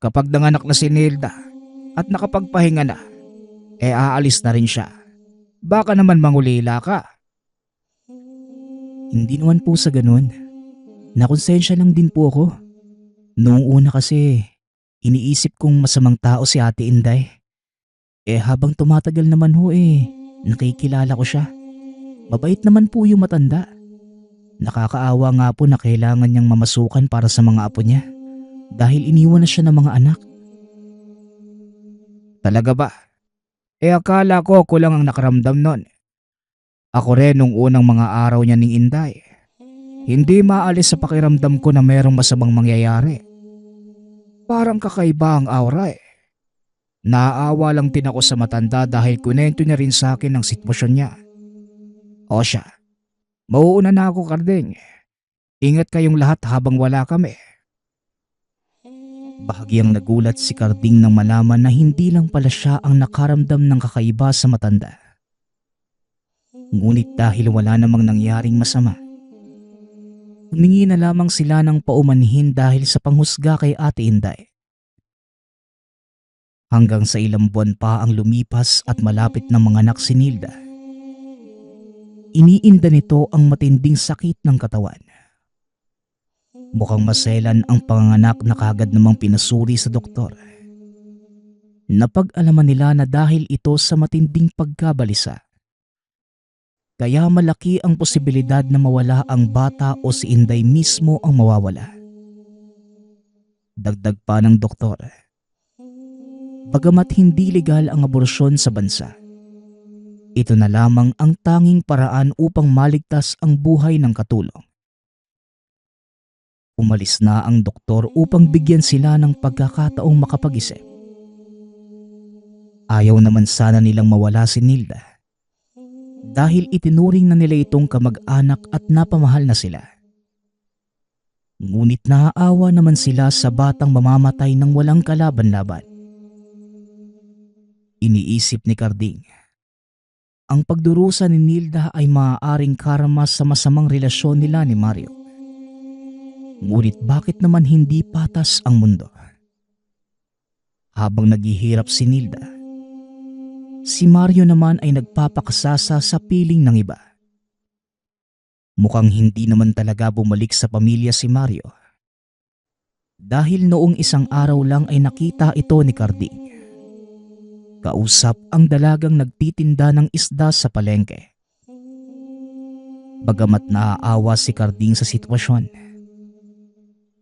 Kapag nanganak na si Nilda at nakapagpahinga na, aalis na rin siya. Baka naman mangulila ka. Hindi naman po sa ganun. Nakonsensya lang din po ako. Noong una kasi, iniisip kong masamang tao si Ate Inday. Habang tumatagal naman nakikilala ko siya. Mabait naman po yung matanda. Nakakaawa nga po na kailangan niyang mamasukan para sa mga apo niya dahil iniwan na siya ng mga anak. Talaga ba? Akala ko ako lang ang nakaramdam nun. Ako rin nung unang mga araw niya ni Inday. Hindi maalis sa pakiramdam ko na merong masamang mangyayari. Parang kakaiba ang aura . Naaawa lang din ako sa matanda dahil kunento niya rin sa akin ang sitwasyon niya. O siya, mauuna na ako Carding. Ingat kayong lahat habang wala kami. Bahagyang nagulat si Carding nang malaman na hindi lang pala siya ang nakaramdam ng kakaiba sa matanda. Ngunit dahil wala namang nangyaring masama, humingi na lamang sila ng paumanhin dahil sa panghusga kay Ate Inday. Hanggang sa ilang buwan pa ang lumipas at malapit na manganak si Nilda. Iniinda nito ang matinding sakit ng katawan. Mukhang maselan ang panganganak na kagad namang pinasuri sa doktor. Napag-alaman nila na dahil ito sa matinding pagkabalisa. Kaya malaki ang posibilidad na mawala ang bata o si Inday mismo ang mawawala. Dagdag pa ng doktor, bagamat hindi legal ang aborsyon sa bansa, ito na lamang ang tanging paraan upang maligtas ang buhay ng katulong. Umalis na ang doktor upang bigyan sila ng pagkakataong makapag-isip. Ayaw naman sana nilang mawala si Nilda dahil itinuring na nila itong kamag-anak at napamahal na sila. Ngunit naaawa naman sila sa batang mamamatay ng walang kalaban-laban. Iniisip ni Carding, ang pagdurusa ni Nilda ay maaaring karma sa masamang relasyon nila ni Mario. Ngunit bakit naman hindi patas ang mundo? Habang naghihirap si Nilda, si Mario naman ay nagpapakasasa sa piling ng iba. Mukhang hindi naman talaga bumalik sa pamilya si Mario. Dahil noong isang araw lang ay nakita ito ni Carding. Kausap ang dalagang nagtitinda ng isda sa palengke. Bagamat naaawa si Carding sa sitwasyon,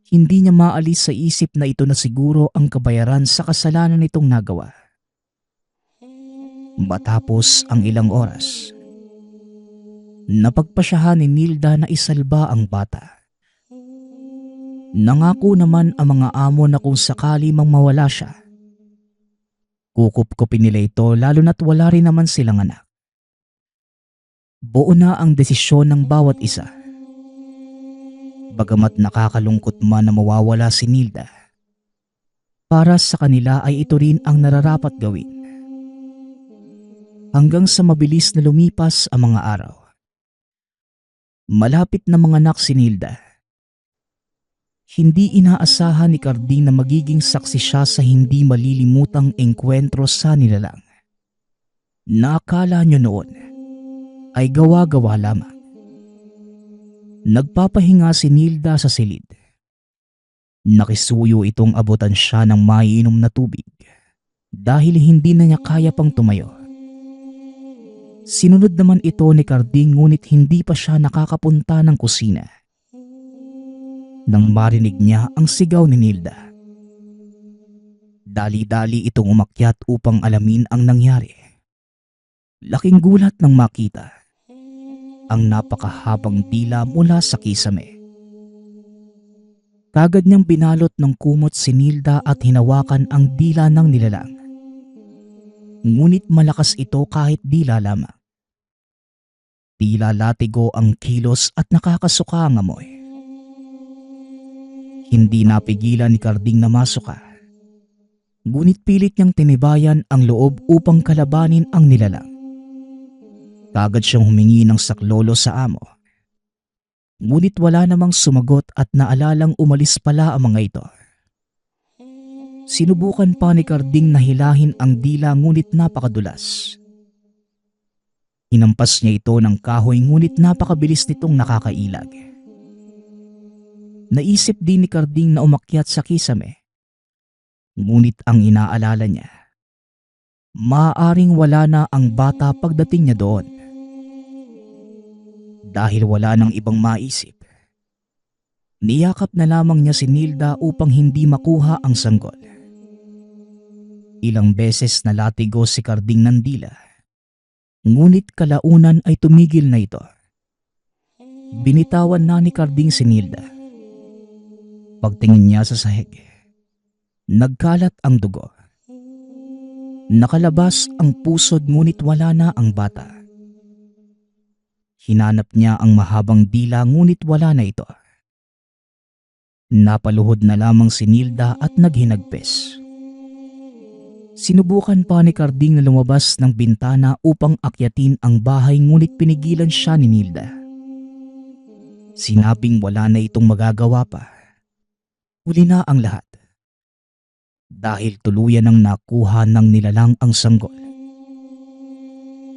hindi niya maalis sa isip na ito na siguro ang kabayaran sa kasalanan nitong nagawa. Matapos ang ilang oras, napagpasyahan ni Nilda na isalba ang bata. Nangako naman ang mga amo na kung sakali mang mawala siya, kukup-kupin nila ito lalo na't wala rin naman silang anak. Buo na ang desisyon ng bawat isa. Bagamat nakakalungkot man na mawawala si Nilda, para sa kanila ay ito rin ang nararapat gawin. Hanggang sa mabilis na lumipas ang mga araw. Malapit na manganak si Nilda. Hindi inaasahan ni Carding na magiging saksi siya sa hindi malilimutang engkwentro sa nilalang. Naakala niyo noon ay gawa-gawa lamang. Nagpapahinga si Nilda sa silid. Nakisuyo itong abutan siya ng maiinom na tubig dahil hindi na niya kaya pang tumayo. Sinunod naman ito ni Carding ngunit hindi pa siya nakakapunta ng kusina nang marinig niya ang sigaw ni Nilda. Dali-dali itong umakyat upang alamin ang nangyari. Laking gulat nang makita ang napakahabang dila mula sa kisame. Kagad niyang binalot ng kumot si Nilda at hinawakan ang dila ng nilalang. Ngunit malakas ito kahit dila lamang. Tila latigo ang kilos at nakakasuka ang amoy. Hindi napigilan ni Carding na masuka. Ngunit pilit niyang tinibayan ang loob upang kalabanin ang nilalang. Kagad siyang humingi ng saklolo sa amo. Ngunit wala namang sumagot at naalalang umalis pala ang mga ito. Sinubukan pa ni Carding na hilahin ang dila ngunit napakadulas. Hinampas niya ito ng kahoy ngunit napakabilis nitong nakakailag. Naisip din ni Carding na umakyat sa kisame. Ngunit ang inaalala niya, maaaring wala na ang bata pagdating niya doon. Dahil wala nang ibang maisip, niyakap na lamang niya si Nilda upang hindi makuha ang sanggol. Ilang beses na latigo si Carding ng dila, ngunit kalaunan ay tumigil na ito. Binitawan na ni Carding si Nilda. Pagtingin niya sa sahig, nagkalat ang dugo. Nakalabas ang pusod ngunit wala na ang bata. Hinanap niya ang mahabang dila ngunit wala na ito. Napaluhod na lamang si Nilda at naghinagpis. Sinubukan pa ni Carding na lumabas ng bintana upang akyatin ang bahay ngunit pinigilan siya ni Nilda. Sinabing wala na itong magagawa pa. Huli na ang lahat. Dahil tuluyan ng nakuha ng nilalang ang sanggol.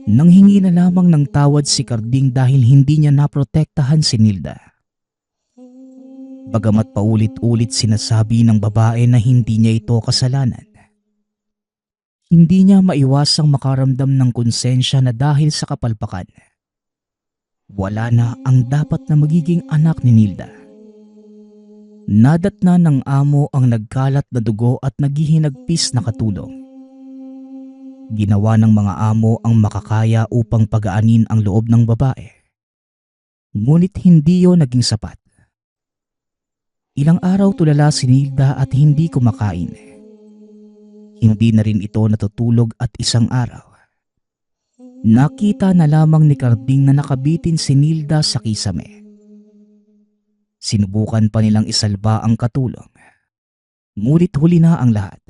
Nanghingi na lamang ng tawad si Carding dahil hindi niya naprotektahan si Nilda. Bagamat paulit-ulit sinasabi ng babae na hindi niya ito kasalanan, hindi niya maiwasang makaramdam ng konsensya na dahil sa kapalpakan, wala na ang dapat na magiging anak ni Nilda. Nadatna ng amo ang nagkalat na dugo at naghihinagpis na katulong. Ginawa ng mga amo ang makakaya upang pagaanin ang loob ng babae. Ngunit hindi yun naging sapat. Ilang araw tulala si Nilda at hindi kumakain. Hindi na rin ito natutulog at isang araw. Nakita na lamang ni Carding na nakabitin si Nilda sa kisame. Sinubukan pa nilang isalba ang katulong. Ngunit huli na ang lahat.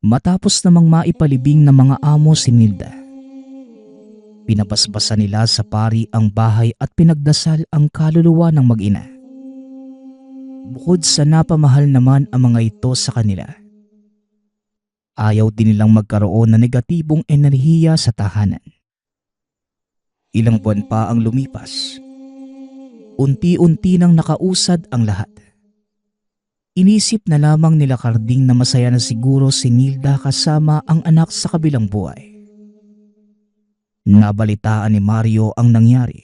Matapos namang maipalibing ng mga amo si Nilda, pinabasbasa nila sa pari ang bahay at pinagdasal ang kaluluwa ng mag-ina. Bukod sa napamahal naman ang mga ito sa kanila, ayaw din nilang magkaroon ng negatibong enerhiya sa tahanan. Ilang buwan pa ang lumipas. Unti-unti nang nakausad ang lahat. Inisip na lamang nila Carding na masaya na siguro si Nilda kasama ang anak sa kabilang buhay. Nabalitaan ni Mario ang nangyari.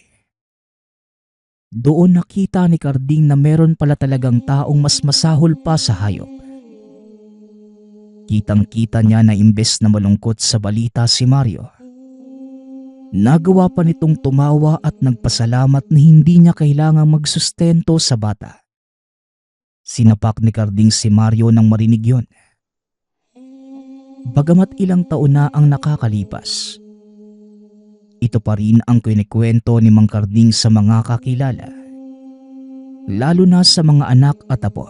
Doon nakita ni Carding na meron pala talagang taong mas masahol pa sa hayop. Kitang-kita niya na imbes na malungkot sa balita si Mario, nagawa pa nitong tumawa at nagpasalamat na hindi niya kailangang magsustento sa bata. Sinapak ni Carding si Mario nang marinig yon. Bagamat ilang taon na ang nakakalipas, ito pa rin ang kinikwento ni Mang Carding sa mga kakilala, lalo na sa mga anak at apo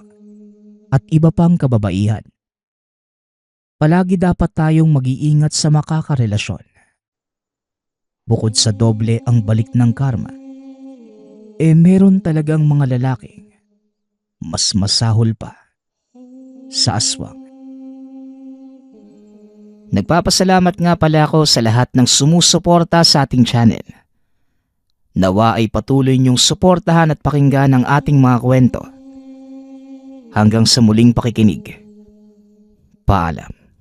at iba pang kababaihan. Palagi dapat tayong mag-iingat sa makakarelasyon. Bukod sa doble ang balik ng karma, meron talagang mga lalaking mas masahol pa sa aswang. Nagpapasalamat nga pala ako sa lahat ng sumusuporta sa ating channel. Nawa ay patuloy niyong suportahan at pakinggan ang ating mga kwento. Hanggang sa muling pakikinig. Paalam.